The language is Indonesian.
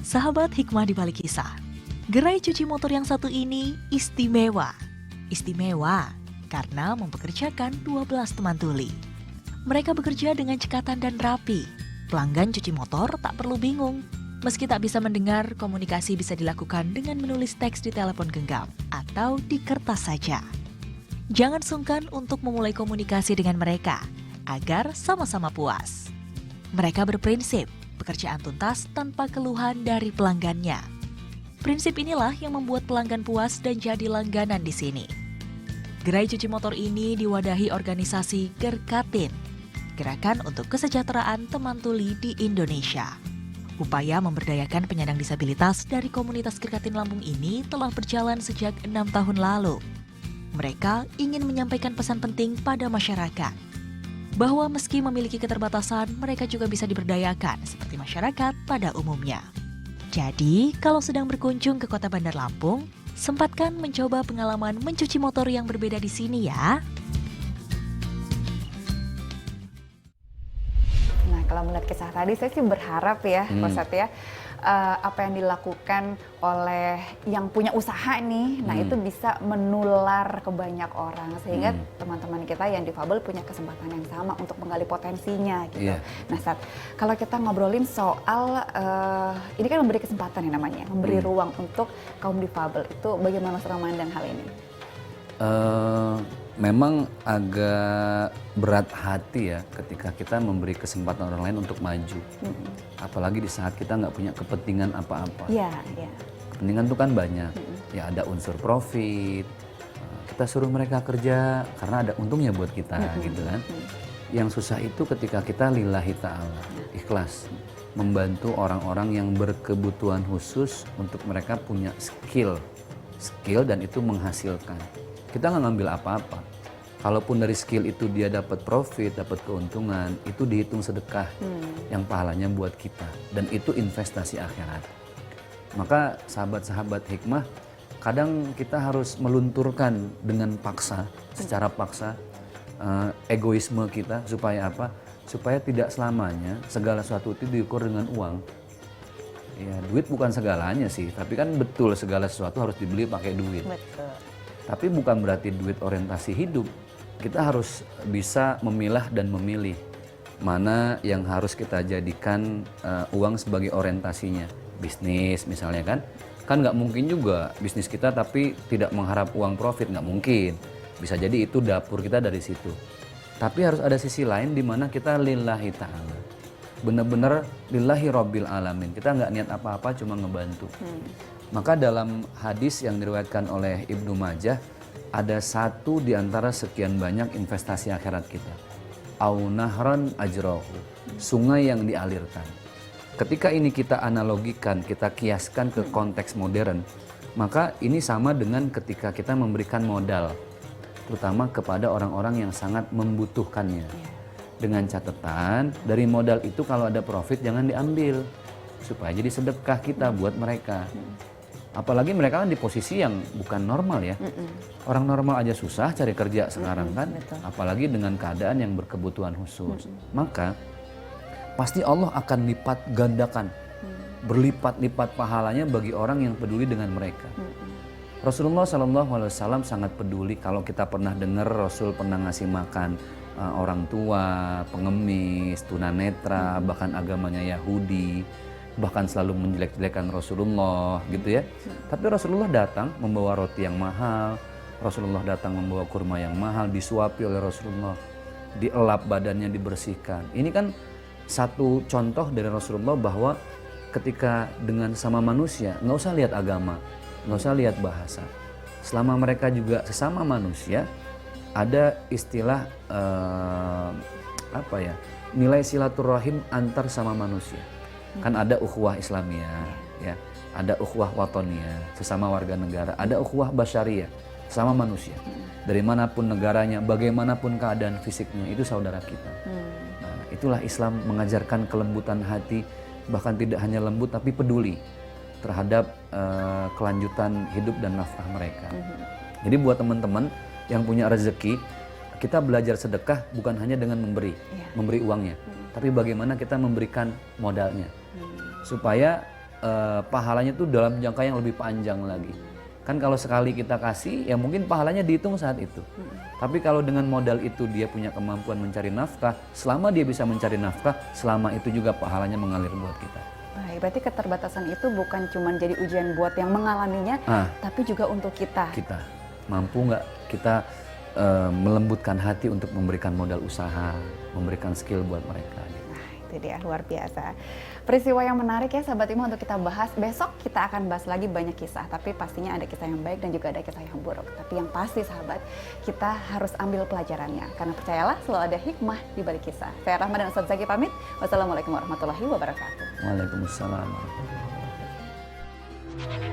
Sahabat hikmah di balik kisah, gerai cuci motor yang satu ini istimewa. Istimewa karena mempekerjakan 12 teman tuli. Mereka bekerja dengan cekatan dan rapi. Pelanggan cuci motor tak perlu bingung. Meski tak bisa mendengar, komunikasi bisa dilakukan dengan menulis teks di telepon genggam atau di kertas saja. Jangan sungkan untuk memulai komunikasi dengan mereka agar sama-sama puas. Mereka berprinsip pekerjaan tuntas tanpa keluhan dari pelanggannya. Prinsip inilah yang membuat pelanggan puas dan jadi langganan di sini. Gerai cuci motor ini diwadahi organisasi Gerkatin, Gerakan untuk Kesejahteraan Teman Tuli di Indonesia. Upaya memberdayakan penyandang disabilitas dari komunitas Gerkatin Lampung ini telah berjalan sejak 6 tahun lalu. Mereka ingin menyampaikan pesan penting pada masyarakat, bahwa meski memiliki keterbatasan, mereka juga bisa diberdayakan seperti masyarakat pada umumnya. Jadi, kalau sedang berkunjung ke Kota Bandar Lampung, sempatkan mencoba pengalaman mencuci motor yang berbeda di sini ya. Nah, kalau melihat kisah tadi, saya sih berharap ya, Pak Ustadz ya, apa yang dilakukan oleh yang punya usaha nih, nah itu bisa menular ke banyak orang sehingga teman-teman kita yang difabel punya kesempatan yang sama untuk menggali potensinya gitu. Nah, Ustadz, kalau kita ngobrolin soal ini kan memberi kesempatan ya namanya, memberi ruang untuk kaum difabel, itu bagaimana Ustadz memandang hal ini? Memang agak berat hati ya ketika kita memberi kesempatan orang lain untuk maju. Apalagi di saat kita nggak punya kepentingan apa-apa. Kepentingan itu kan banyak. Ya ada unsur profit, kita suruh mereka kerja karena ada untungnya buat kita gitu kan. Yang susah itu ketika kita lillahi ta'ala, ikhlas. Membantu orang-orang yang berkebutuhan khusus untuk mereka punya skill dan itu menghasilkan. Kita nggak ngambil apa-apa. Kalaupun dari skill itu dia dapat profit, dapat keuntungan, itu dihitung sedekah yang pahalanya buat kita. Dan itu investasi akhirat. Maka sahabat-sahabat hikmah, kadang kita harus melunturkan dengan paksa, secara paksa, egoisme kita. Supaya apa? Supaya tidak selamanya segala sesuatu itu diukur dengan uang. Ya, duit bukan segalanya sih, tapi kan betul segala sesuatu harus dibeli pakai duit. Betul. Tapi bukan berarti duit orientasi hidup. Kita harus bisa memilah dan memilih mana yang harus kita jadikan uang sebagai orientasinya. Bisnis misalnya kan nggak mungkin juga bisnis kita tapi tidak mengharap uang profit, nggak mungkin. Bisa jadi itu dapur kita dari situ. Tapi harus ada sisi lain di mana kita lillahi ta'ala. Benar-benar lillahi rabbil alamin. Kita nggak niat apa-apa, cuma ngebantu. Maka dalam hadis yang diriwayatkan oleh Ibnu Majah, ada satu di antara sekian banyak investasi akhirat kita. Au nahran ajrahu, sungai yang dialirkan. Ketika ini kita analogikan, kita kiaskan ke konteks modern, maka ini sama dengan ketika kita memberikan modal, terutama kepada orang-orang yang sangat membutuhkannya. Dengan catatan, dari modal itu kalau ada profit jangan diambil, supaya jadi sedekah kita buat mereka. Apalagi mereka kan di posisi yang bukan normal ya. Orang normal aja susah cari kerja sekarang kan. Apalagi dengan keadaan yang berkebutuhan khusus. Maka pasti Allah akan lipat gandakan. Berlipat-lipat pahalanya bagi orang yang peduli dengan mereka. Rasulullah SAW sangat peduli. Kalau kita pernah dengar Rasul pernah ngasih makan orang tua, pengemis, tunanetra, bahkan agamanya Yahudi. Bahkan selalu menjelek-jelekan Rasulullah gitu ya. Tapi Rasulullah datang membawa roti yang mahal, Rasulullah datang membawa kurma yang mahal, disuapi oleh Rasulullah, dielap badannya, dibersihkan. Ini kan satu contoh dari Rasulullah bahwa ketika dengan sama manusia, nggak usah lihat agama, nggak usah lihat bahasa. Selama mereka juga sesama manusia, ada istilah nilai silaturahim antar sama manusia. Kan ada ukhuwah Islamiyah, ya, ada ukhuwah watoniyah, sesama warga negara, ada ukhuwah basyariyah, sama manusia. Dari manapun negaranya, bagaimanapun keadaan fisiknya, itu saudara kita. Nah, itulah Islam mengajarkan kelembutan hati, bahkan tidak hanya lembut tapi peduli terhadap kelanjutan hidup dan nafkah mereka. Jadi buat teman-teman yang punya rezeki, kita belajar sedekah bukan hanya dengan memberi uangnya, tapi bagaimana kita memberikan modalnya. Supaya pahalanya tuh dalam jangka yang lebih panjang lagi. Kan kalau sekali kita kasih, ya mungkin pahalanya dihitung saat itu. Tapi kalau dengan modal itu dia punya kemampuan mencari nafkah, selama dia bisa mencari nafkah, selama itu juga pahalanya mengalir buat kita. Baik, berarti keterbatasan itu bukan cuma jadi ujian buat yang mengalaminya, tapi juga untuk kita. Kita mampu nggak kita melembutkan hati untuk memberikan modal usaha, memberikan skill buat mereka. Itu dia, luar biasa. Peristiwa yang menarik ya sahabat Iman untuk kita bahas. Besok kita akan bahas lagi banyak kisah, tapi pastinya ada kisah yang baik dan juga ada kisah yang buruk. Tapi yang pasti sahabat, kita harus ambil pelajarannya. Karena percayalah selalu ada hikmah di balik kisah. Saya Rahma dan Ustaz Zaki pamit. Wassalamualaikum warahmatullahi wabarakatuh. Waalaikumsalam warahmatullahi wabarakatuh.